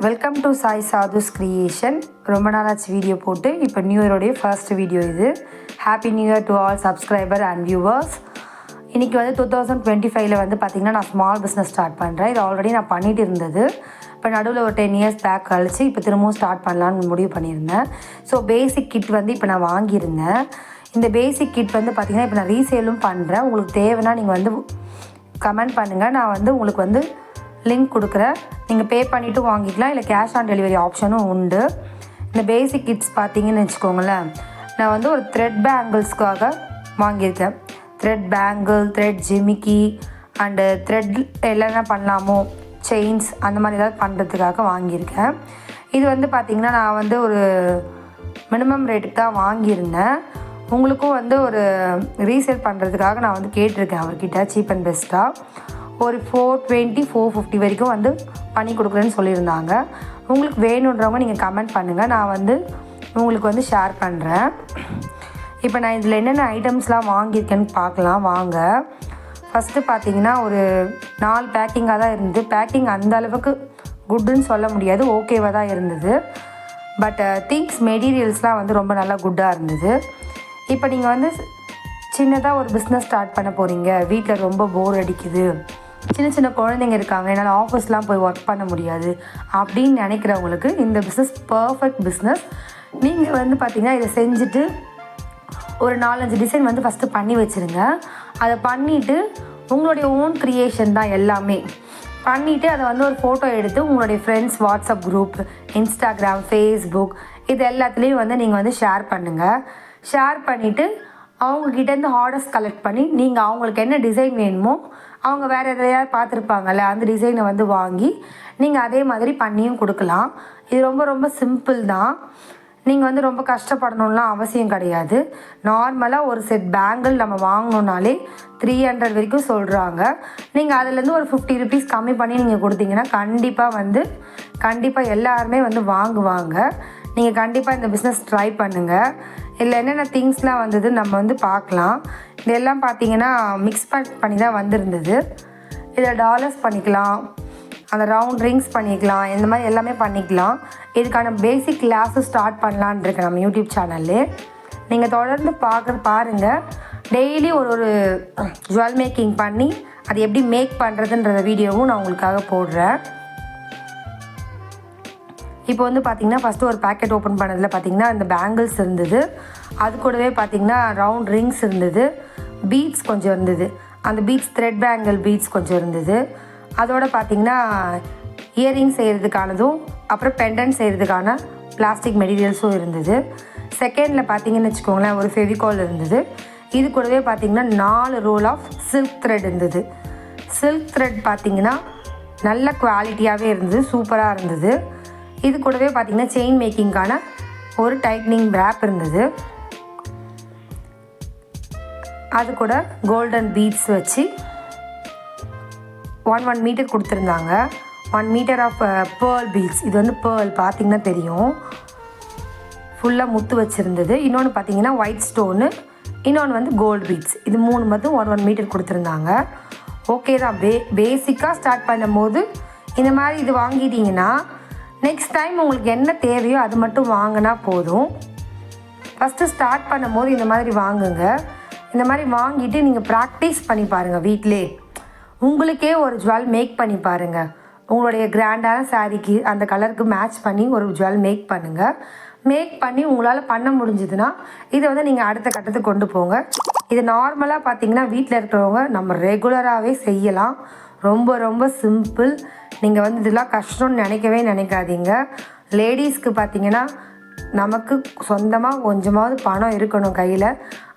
Welcome to Sai sadhus creation. ரொம்ப நாளாச்சு video போட்டு. இப்போ நியூ இயரோடைய ஃபர்ஸ்ட் வீடியோ இது. Happy new year to all subscriber and viewers. இன்றைக்கி வந்து 2025 வந்து பார்த்திங்கன்னா நான் ஸ்மால் பிஸ்னஸ் ஸ்டார்ட் பண்ணுறேன். இது ஆல்ரெடி நான் பண்ணிகிட்டு இருந்தது. இப்போ நடுவில் ஒரு 10 இயர்ஸ் பேக் கழிச்சு இப்போ திரும்பவும் ஸ்டார்ட் பண்ணலான்னு முடிவு பண்ணியிருந்தேன். ஸோ பேசிக் கிட் வந்து இப்போ நான் வாங்கியிருந்தேன். இந்த பேசிக் கிட் வந்து பார்த்திங்கன்னா இப்போ நான் ரீசேலும் பண்ணுறேன். உங்களுக்கு தேவைன்னா நீங்கள் வந்து கமெண்ட் பண்ணுங்கள். நான் வந்து உங்களுக்கு வந்து லிங்க் கொடுக்குறேன். நீங்கள் பே பண்ணிவிட்டு வாங்கிக்கலாம், இல்லை கேஷ் ஆன் டெலிவரி ஆப்ஷனும் உண்டு. இந்த பேசிக் கிட்ஸ் பார்த்தீங்கன்னு வச்சுக்கோங்களேன், நான் வந்து ஒரு த்ரெட் பேங்கிள்ஸ்க்காக வாங்கியிருக்கேன். த்ரெட் பேங்கிள், த்ரெட் ஜிமிக்கி அண்டு த்ரெட் என்னென்ன பண்ணலாமோ செயின்ஸ் அந்த மாதிரி ஏதாவது பண்ணுறதுக்காக வாங்கியிருக்கேன். இது வந்து பார்த்திங்கன்னா நான் வந்து ஒரு மினிமம் ரேட்டுக்கு தான் வாங்கியிருந்தேன். உங்களுக்கும் வந்து ஒரு ரீசேல் பண்ணுறதுக்காக நான் வந்து கேட்டிருக்கேன் அவர்கிட்ட சீப் அண்ட் பெஸ்ட்டாக. ஒரு 420 450 வரைக்கும் வந்து பண்ணி கொடுக்குறேன்னு சொல்லியிருந்தாங்க. உங்களுக்கு வேணுன்றவங்க நீங்கள் கமெண்ட் பண்ணுங்கள், நான் வந்து உங்களுக்கு வந்து ஷேர் பண்ணுறேன். இப்போ நான் இதில் என்னென்ன ஐட்டம்ஸ்லாம் வாங்கியிருக்கேன்னு பார்க்கலாம் வாங்க. ஃபஸ்ட்டு பார்த்தீங்கன்னா ஒரு 4 பேக்கிங்காக தான் இருந்தது. பேக்கிங் அந்த அளவுக்கு குட்டுன்னு சொல்ல முடியாது, ஓகேவாக தான் இருந்தது. பட் திங்ஸ் மெட்டீரியல்ஸ்லாம் வந்து ரொம்ப நல்லா குட்டாக இருந்தது. இப்போ நீங்கள் வந்து சின்னதாக ஒரு பிஸ்னஸ் ஸ்டார்ட் பண்ண போகிறீங்க, வீட்டில் ரொம்ப போர் அடிக்குது, சின்ன சின்ன குழந்தைங்க இருக்காங்க, என்னால் ஆஃபீஸ்லாம் போய் ஒர்க் பண்ண முடியாது அப்படின்னு நினைக்கிறவங்களுக்கு இந்த பிஸ்னஸ் பர்ஃபெக்ட் பிஸ்னஸ். நீங்கள் வந்து பார்த்திங்கன்னா இதை செஞ்சுட்டு ஒரு 4-5 டிசைன் வந்து ஃபஸ்ட்டு பண்ணி வச்சுருங்க. அதை பண்ணிவிட்டு உங்களுடைய ஓன் க்ரியேஷன் தான் எல்லாமே பண்ணிவிட்டு அதை வந்து ஒரு ஃபோட்டோ எடுத்து உங்களுடைய friends WhatsApp group, Instagram, Facebook இது எல்லாத்துலேயும் வந்து நீங்கள் வந்து ஷேர் பண்ணுங்கள். ஷேர் பண்ணிவிட்டு அவங்கக்கிட்டேருந்து ஆர்டர்ஸ் கலெக்ட் பண்ணி நீங்கள் அவங்களுக்கு என்ன டிசைன் வேணுமோ, அவங்க வேறு எதையாவது பார்த்துருப்பாங்கல்ல, அந்த டிசைனை வந்து வாங்கி நீங்கள் அதே மாதிரி பண்ணியும் கொடுக்கலாம். இது ரொம்ப ரொம்ப சிம்பிள் தான். நீங்கள் வந்து ரொம்ப கஷ்டப்படணும்லாம் அவசியம் கிடையாது. நார்மலாக ஒரு செட் பேங்கிள் நம்ம வாங்கணுன்னாலே 300 வரைக்கும் சொல்கிறாங்க. நீங்கள் அதுலேருந்து ஒரு 50 ருபீஸ் கம்மி பண்ணி நீங்கள் கொடுத்தீங்கன்னா கண்டிப்பாக எல்லாருமே வந்து வாங்குவாங்க. நீங்கள் கண்டிப்பாக இந்த பிஸ்னஸ் ட்ரை பண்ணுங்கள். இதில் என்னென்ன திங்ஸ்லாம் வந்தது நம்ம வந்து பார்க்கலாம். இதெல்லாம் பார்த்தீங்கன்னா மிக்ஸ் பண்ணி தான் வந்திருந்தது. இதில் டாலர்ஸ் பண்ணிக்கலாம், அந்த ரவுண்ட் ரிங்ஸ் பண்ணிக்கலாம், இந்த மாதிரி எல்லாமே பண்ணிக்கலாம். இதுக்கான பேசிக் கிளாஸும் ஸ்டார்ட் பண்ணலான் இருக்கேன் நம்ம யூடியூப் சேனல்லே. நீங்கள் தொடர்ந்து பாருங்கள். டெய்லி ஒரு ஜுவல் மேக்கிங் பண்ணி அது எப்படி மேக் பண்ணுறதுன்ற வீடியோவும் நான் உங்களுக்காக போடுறேன். இப்போ வந்து பார்த்திங்கன்னா ஃபஸ்ட்டு ஒரு பேக்கெட் ஓப்பன் பண்ணதில் பார்த்திங்கன்னா இந்த பேங்கிள்ஸ் இருந்தது. அது கூடவே பார்த்திங்கன்னா ரவுண்ட் ரிங்ஸ் இருந்தது, பீட்ஸ் கொஞ்சம் இருந்தது, அந்த பீட்ஸ் த்ரெட் பேங்கிள் பீட்ஸ் கொஞ்சம் இருந்தது. அதோடு பார்த்திங்கன்னா இயரிங் செய்கிறதுக்கானதும் அப்புறம் பெண்டன்ட் செய்கிறதுக்கான பிளாஸ்டிக் மெட்டீரியல்ஸும் இருந்தது. செகண்டில் பார்த்திங்கன்னு வச்சுக்கோங்களேன் ஒரு ஃபெவிகால் இருந்தது. இது கூடவே பார்த்திங்கன்னா 4 ரோல் ஆஃப் சில்க் த்ரெட் இருந்தது. சில்க் த்ரெட் பார்த்திங்கன்னா நல்ல குவாலிட்டியாகவே இருந்தது, சூப்பராக இருந்தது. இது கூடவே பார்த்திங்கன்னா செயின் மேக்கிங்கான ஒரு டைட்னிங் ரேப் இருந்தது. அது கூட கோல்டன் பீட்ஸ் வச்சு 1 மீட்டர் கொடுத்துருந்தாங்க. 1 மீட்டர் ஆஃப் பேர்ல் பீட்ஸ். இது வந்து பேர்ல் பார்த்திங்கன்னா தெரியும், ஃபுல்லாக முத்து வச்சுருந்தது. இன்னொன்று பார்த்திங்கன்னா ஒயிட் ஸ்டோனு, இன்னொன்று வந்து கோல்டு பீட்ஸ். இது 3 மட்டும் 1 மீட்டர் கொடுத்துருந்தாங்க. ஓகே தான். பேசிக்காக ஸ்டார்ட் பண்ணும்போது இந்த மாதிரி இது வாங்கிட்டீங்கன்னா நெக்ஸ்ட் டைம் உங்களுக்கு என்ன தேவையோ அது மட்டும் வாங்கினா போதும். ஃபஸ்ட்டு ஸ்டார்ட் பண்ணும்போது இந்த மாதிரி வாங்குங்க. இந்த மாதிரி வாங்கிட்டு நீங்கள் ப்ராக்டிஸ் பண்ணி பாருங்கள். வீட்டிலே உங்களுக்கே ஒரு ஜுவல் மேக் பண்ணி பாருங்கள். உங்களுடைய கிராண்டான சாரீக்கு அந்த கலருக்கு மேட்ச் பண்ணி ஒரு ஜுவல் மேக் பண்ணுங்கள். மேக் பண்ணி உங்களால் பண்ண முடிஞ்சதுன்னா இதை வந்து நீங்கள் அடுத்த கட்டத்துக்கு கொண்டு போங்க. இது நார்மலாக பார்த்தீங்கன்னா வீட்டில் இருக்கிறவங்க நம்ம ரெகுலராகவே செய்யலாம். ரொம்ப ரொம்ப சிம்பிள். நீங்கள் வந்து இதெல்லாம் கஷ்டம்னு நினைக்காதீங்க. லேடிஸ்க்கு பார்த்தீங்கன்னா நமக்கு சொந்தமாக கொஞ்சமாவது பணம் இருக்கணும் கையில்.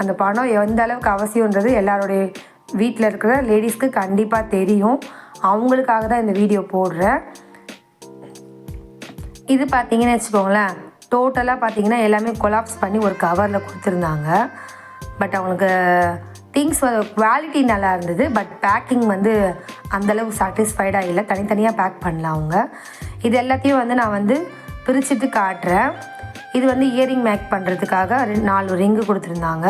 அந்த பணம் எந்த அளவுக்கு அவசியன்றது எல்லாருடைய வீட்டில் இருக்கிற லேடிஸ்க்கு கண்டிப்பாக தெரியும். அவங்களுக்காக தான் இந்த வீடியோ போடுறேன். இது பார்த்தீங்கன்னு வச்சுக்கோங்களேன், டோட்டலாக பார்த்தீங்கன்னா எல்லாமே கொலாப்ஸ் பண்ணி ஒரு கவரில் கொடுத்துருந்தாங்க. பட் அவங்களுக்கு திங்ஸ் குவாலிட்டி நல்லா இருந்தது. பட் பேக்கிங் வந்து அந்தளவுக்கு சாட்டிஸ்ஃபைடாக இல்லை. தனித்தனியாக பேக் பண்ணலாம் அவங்க. இது எல்லாத்தையும் வந்து நான் வந்து பிரிச்சுட்டு காட்டுறேன். இது வந்து இயரிங் மேக் பண்ணுறதுக்காக 4 ரிங்கு கொடுத்துருந்தாங்க.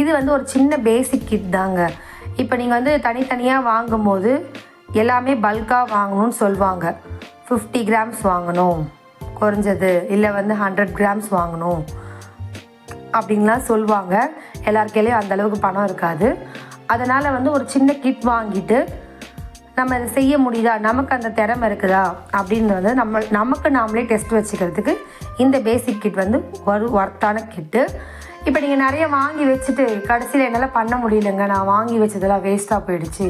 இது வந்து ஒரு சின்ன பேசிக் கிட் தாங்க. இப்போ நீங்கள் வந்து தனித்தனியாக வாங்கும்போது எல்லாமே பல்காக வாங்கணும்னு சொல்லுவாங்க. 50 கிராம்ஸ் வாங்கணும் குறைஞ்சது, இல்லை வந்து 100 கிராம்ஸ் வாங்கணும் அப்படின்லாம் சொல்லுவாங்க. எல்லாருக்கையிலையும் அந்தளவுக்கு பணம் இருக்காது. அதனால் வந்து ஒரு சின்ன கிட் வாங்கிட்டு நம்ம அதை செய்ய முடியுதா, நமக்கு அந்த திறமை இருக்குதா அப்படின்னு வந்து நமக்கு நாமளே டெஸ்ட் வச்சுக்கிறதுக்கு இந்த பேசிக் கிட் வந்து ஒரு ஒர்த்தான கிட்டு. இப்போ நீங்கள் நிறைய வாங்கி வச்சுட்டு கடைசியில் என்னால் பண்ண முடியலைங்க, நான் வாங்கி வச்சதெல்லாம் வேஸ்ட்டாக போயிடுச்சு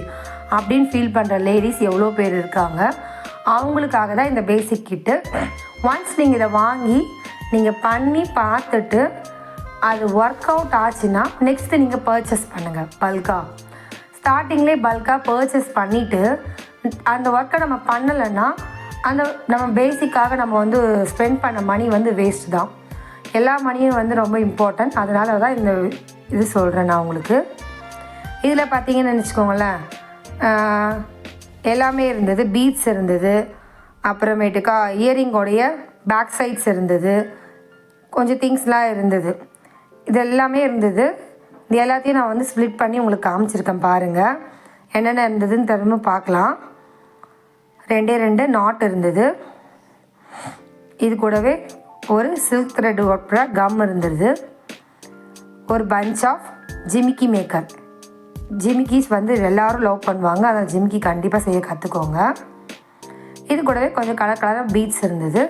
அப்படின்னு ஃபீல் பண்ணுற லேடிஸ் எவ்வளோ பேர் இருக்காங்க. அவங்களுக்காக தான் இந்த பேசிக் கிட்டு. ஒன்ஸ் நீங்கள் இதை வாங்கி நீங்கள் பண்ணி பார்த்துட்டு அது ஒர்க் அவுட் ஆச்சுன்னா நெக்ஸ்ட்டு நீங்கள் பர்ச்சேஸ் பண்ணுங்கள். பல்காக ஸ்டார்டிங்லேயே பல்காக பர்ச்சேஸ் பண்ணிவிட்டு அந்த ஒர்க்கை நம்ம பண்ணலைன்னா அந்த நம்ம பேசிக்காக நம்ம வந்து ஸ்பெண்ட் பண்ண மணி வந்து வேஸ்ட் தான். எல்லா மணியும் வந்து ரொம்ப இம்பார்ட்டன்ட். அதனால தான் இந்த இது சொல்கிறேன் நான் உங்களுக்கு. இதில் பார்த்தீங்கன்னு நினச்சிக்கோங்களேன், எல்லாமே இருந்தது. பீட்ஸ் இருந்தது, அப்புறமேட்டுக்கா இயரிங்கோடைய பேக் சைட்ஸ் இருந்தது, கொஞ்சம் திங்ஸ்லாம் இருந்தது. இது எல்லாமே இருந்தது. இது எல்லாத்தையும் நான் வந்து ஸ்ப்ளிட் பண்ணி உங்களுக்கு காமிச்சிருக்கேன் பாருங்கள். என்னென்ன இருந்ததுன்னு திரும்ப பார்க்கலாம். 2 நாட் இருந்தது. இது கூடவே ஒரு சில்க் த்ரெட் ஒர்க் கம் இருந்தது. ஒரு பஞ்ச் ஆஃப் ஜிமிக்கி மேக்கர். ஜிமிக்கிஸ் வந்து எல்லோரும் லவ் பண்ணுவாங்க, அதனால் ஜிமிக்கி கண்டிப்பாக செய்ய கற்றுக்கோங்க. இது கூடவே கொஞ்சம் கலர் கலராக பீட்ஸ் இருந்தது.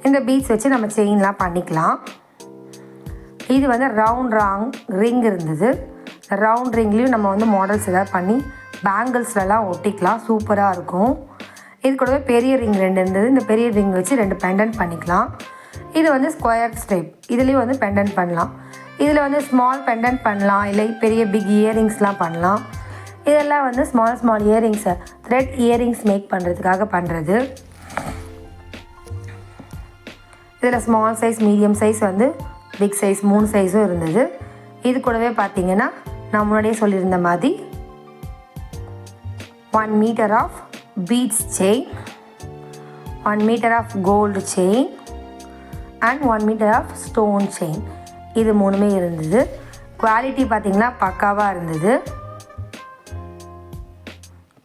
இந்த பீட்ஸ் வச்சு நம்ம செயின்லாம் பண்ணிக்கலாம். இது வந்து ரவுண்ட் ரிங் இருந்தது. ரவுண்ட் ரிங்லேயும் நம்ம வந்து மாடல்ஸ் எதாவது பண்ணி பேங்கிள்ஸ்லாம் ஒட்டிக்கலாம், சூப்பராக இருக்கும். இது கூடவே பெரிய ரிங் 2 இருந்தது. இந்த பெரிய ரிங் வச்சு 2 பெண்டன்ட் பண்ணிக்கலாம். இது வந்து ஸ்கொயர் ஸ்டெப், இதுலேயும் வந்து பெண்டன்ட் பண்ணலாம். இதில் வந்து ஸ்மால் பெண்டன்ட் பண்ணலாம், இல்லை பெரிய பிக் இயரிங்ஸ்லாம் பண்ணலாம். இதெல்லாம் வந்து ஸ்மால் இயரிங்ஸை த்ரெட் இயரிங்ஸ் மேக் பண்ணுறதுக்காக பண்ணுறது. இதில் ஸ்மால் சைஸ், மீடியம் சைஸ், வந்து பிக் சைஸ் 3 சைஸும் இருந்தது. இது கூடவே பார்த்தீங்கன்னா நான் முன்னாடியே சொல்லியிருந்த மாதிரி 1 metre of beads chain, 1 metre of gold chain and 1 metre of stone chain. இது 3மே இருந்தது. குவாலிட்டி பார்த்திங்கன்னா பக்காவாக இருந்தது.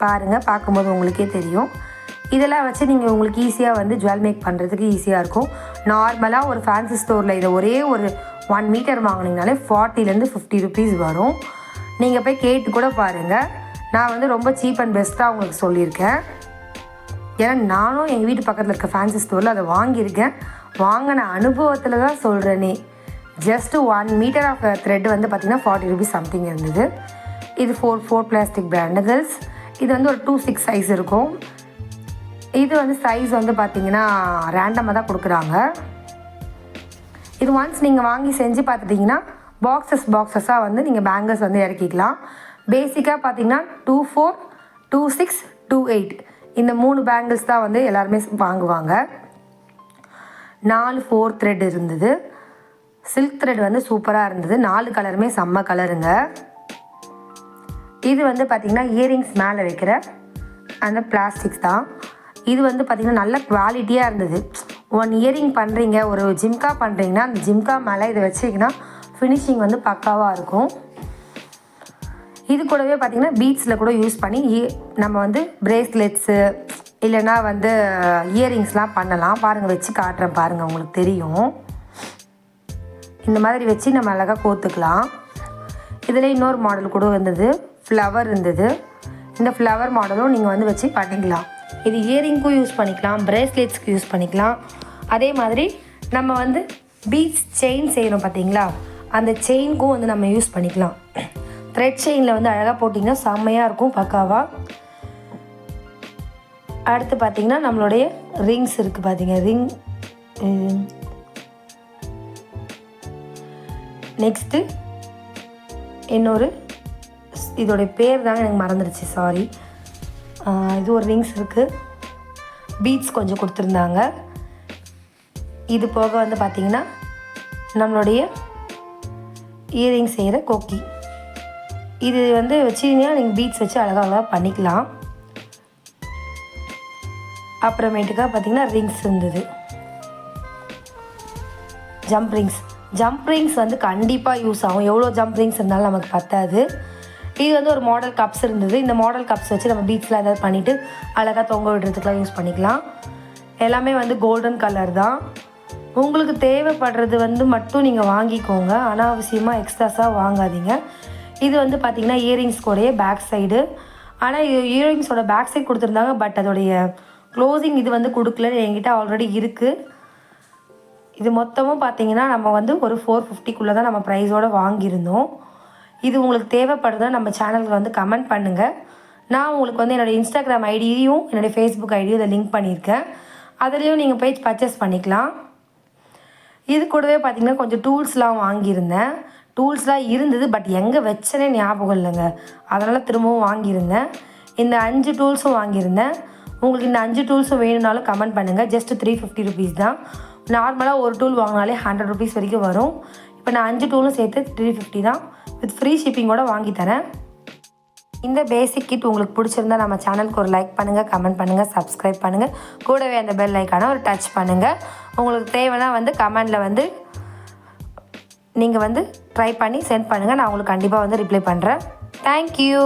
பாருங்கள், பார்க்கும்போது உங்களுக்கே தெரியும். இதெல்லாம் வச்சு நீங்கள் உங்களுக்கு ஈஸியாக வந்து ஜுவல் மேக் பண்ணுறதுக்கு ஈஸியாக இருக்கும். நார்மலாக ஒரு ஃபேன்சி ஸ்டோரில் இதை ஒரே ஒரு 1 மீட்டர் வாங்கினீங்கனாலே 40 to 50 rupees வரும். நீங்கள் போய் கேட்டு கூட பாருங்கள். நான் வந்து ரொம்ப சீப் அண்ட் பெஸ்ட்டாக உங்களுக்கு சொல்லியிருக்கேன். ஏன்னா நானும் எங்கள் வீட்டு பக்கத்தில் இருக்க ஃபேன்சி ஸ்டோரில் அதை வாங்கியிருக்கேன். வாங்கின அனுபவத்தில் தான் சொல்கிறேனே. ஜஸ்ட்டு 1 மீட்டர் ஆஃப் த்ரெட் வந்து பார்த்திங்கன்னா 40 rupees சம்திங் இருந்தது. இது 4 பிளாஸ்டிக் பேங்கிள்ஸ். இது வந்து ஒரு 2-6 சைஸ் இருக்கும். இது வந்து சைஸ் வந்து பார்த்திங்கன்னா ரேண்டமாக தான் கொடுக்குறாங்க. இது ஒன்ஸ் நீங்கள் வாங்கி செஞ்சு பார்த்துட்டிங்கன்னா பாக்ஸஸாக வந்து நீங்கள் பேங்கிள்ஸ் வந்து இறக்கிக்கலாம். பேசிக்காக பார்த்திங்கன்னா 24, 26, 28 இந்த 3 பேங்கிள்ஸ் தான் வந்து எல்லாருமே வாங்குவாங்க. 4 4 த்ரெட் இருந்தது. சில்க் த்ரெட் வந்து சூப்பராக இருந்தது. 4 கலருமே செம்ம கலருங்க. இது வந்து பார்த்திங்கன்னா இயரிங்ஸ் மேலே வைக்கிற அந்த பிளாஸ்டிக்ஸ் தான். இது வந்து பார்த்திங்கன்னா நல்ல குவாலிட்டியாக இருந்தது. 1 இயரிங் பண்ணுறீங்க, ஒரு ஜிம்கா பண்ணுறீங்கன்னா அந்த ஜிம்கா மேலே இதை வச்சிங்கன்னா ஃபினிஷிங் வந்து பக்காவாக இருக்கும். இது கூடவே பார்த்திங்கன்னா பீட்ஸில் கூட யூஸ் பண்ணி நம்ம வந்து பிரேஸ்லெட்ஸு இல்லைன்னா வந்து இயரிங்ஸ்லாம் பண்ணலாம். பாருங்கள், வச்சு காட்டுறேன் பாருங்கள், உங்களுக்கு தெரியும். இந்த மாதிரி வச்சு நம்ம அழகாக கோத்துக்கலாம். இதில் இன்னொரு மாடல் கூட இருந்தது, ஃப்ளவர் இருந்தது. இந்த ஃப்ளவர் மாடலும் நீங்கள் வந்து வச்சு பண்ணிக்கலாம். இது இயரிங்க்கும் யூஸ் பண்ணிக்கலாம், பிரேஸ்லெட்ஸ்க்கு யூஸ் பண்ணிக்கலாம். அதே மாதிரி நம்ம வந்து பீட்ஸ் செயின் செய்கிறோம் பார்த்தீங்களா, அந்த செயின்க்கும் வந்து நம்ம யூஸ் பண்ணிக்கலாம். த்ரெட் செயினில் வந்து அழகாக போட்டிங்கன்னா செம்மையாக இருக்கும், பக்காவாக. அடுத்து பார்த்திங்கன்னா நம்மளுடைய ரிங்ஸ் இருக்குது. பார்த்திங்க ரிங். நெக்ஸ்ட்டு இன்னொரு, இதோடைய பேர் தாங்க எனக்கு மறந்துடுச்சு, சாரி. இது ஒரு ரிங்ஸ் இருக்குது. பீட்ஸ் கொஞ்சம் கொடுத்துருந்தாங்க. இது போக வந்து பார்த்திங்கன்னா நம்மளுடைய இயரிங் செய்கிற கொக்கி. இது வந்து வச்சிங்கன்னா நீங்கள் பீட்ஸ் வச்சு அழகாக பண்ணிக்கலாம். அப்புறமேட்டுக்கா பார்த்திங்கன்னா ரிங்ஸ் இருந்தது. ஜம்ப் ரிங்ஸ் வந்து கண்டிப்பாக யூஸ் ஆகும். எவ்வளோ ஜம்ப் ரிங்ஸ் இருந்தாலும் நமக்கு பத்தாது. இது வந்து ஒரு மாடல் கப்ஸ் இருந்தது. இந்த மாடல் கப்ஸ் வச்சு நம்ம பீட்ஸில் ஏதாவது பண்ணிவிட்டு அழகாக தொங்க விடுறதுக்குலாம் யூஸ் பண்ணிக்கலாம். எல்லாமே வந்து கோல்டன் கலர் தான். உங்களுக்கு தேவைப்படுறது வந்து மட்டும் நீங்கள் வாங்கிக்கோங்க, அனாவசியமாக எக்ஸ்ட்ராஸாக வாங்காதீங்க. இது வந்து பார்த்திங்கன்னா இயரிங்ஸ்கோடைய பேக் சைடு. ஆனால் இது இயரிங்ஸோட பேக் சைடு கொடுத்துருந்தாங்க, பட் அதோடைய க்ளோசிங் இது வந்து கொடுக்கலன்னு என்கிட்ட ஆல்ரெடி இருக்குது. இது மொத்தமும் பார்த்திங்கன்னா நம்ம வந்து ஒரு 450க்குள்ளே தான் நம்ம ப்ரைஸோடு வாங்கியிருந்தோம். இது உங்களுக்கு தேவைப்படுறதா நம்ம சேனலுக்கு வந்து கமெண்ட் பண்ணுங்கள். நான் உங்களுக்கு வந்து என்னோடய இன்ஸ்டாகிராம் ஐடியும் என்னோடய ஃபேஸ்புக் ஐடியும் இதை லிங்க் பண்ணியிருக்கேன். அதுலேயும் நீங்கள் போய் பர்ச்சேஸ் பண்ணிக்கலாம். இது கூடவே பார்த்திங்கன்னா கொஞ்சம் டூல்ஸ்லாம் வாங்கியிருந்தேன். டூல்ஸ்லாம் இருந்தது, பட் எங்கே வச்சனே ஞாபகம் இல்லைங்க. அதனால் திரும்பவும் வாங்கியிருந்தேன். இந்த 5 டூல்ஸும் வாங்கியிருந்தேன். உங்களுக்கு இந்த 5 டூல்ஸும் வேணும்னாலும் கமெண்ட் பண்ணுங்கள். ஜஸ்ட் 350 ருபீஸ் தான். நார்மலாக ஒரு டூல் வாங்கினாலே 100 ருபீஸ் வரைக்கும் வரும். இப்போ நான் 5 டூலும் சேர்த்து 350 தான், வித் ஃப்ரீ ஷிப்பிங்கோடு வாங்கி தரேன். இந்த பேசிக் கிட் உங்களுக்கு பிடிச்சிருந்தா நம்ம சேனலுக்கு ஒரு லைக் பண்ணுங்கள், கமெண்ட் பண்ணுங்கள், சப்ஸ்கிரைப் பண்ணுங்கள். கூடவே அந்த பெல் ஐக்கான ஒரு டச் பண்ணுங்கள். உங்களுக்கு தேவைன்னா வந்து கமெண்டில் வந்து நீங்கள் வந்து ட்ரை பண்ணி சென்ட் பண்ணுங்கள். நான் உங்களுக்கு கண்டிப்பாக வந்து ரிப்ளை பண்ணுறேன். தேங்க்யூ.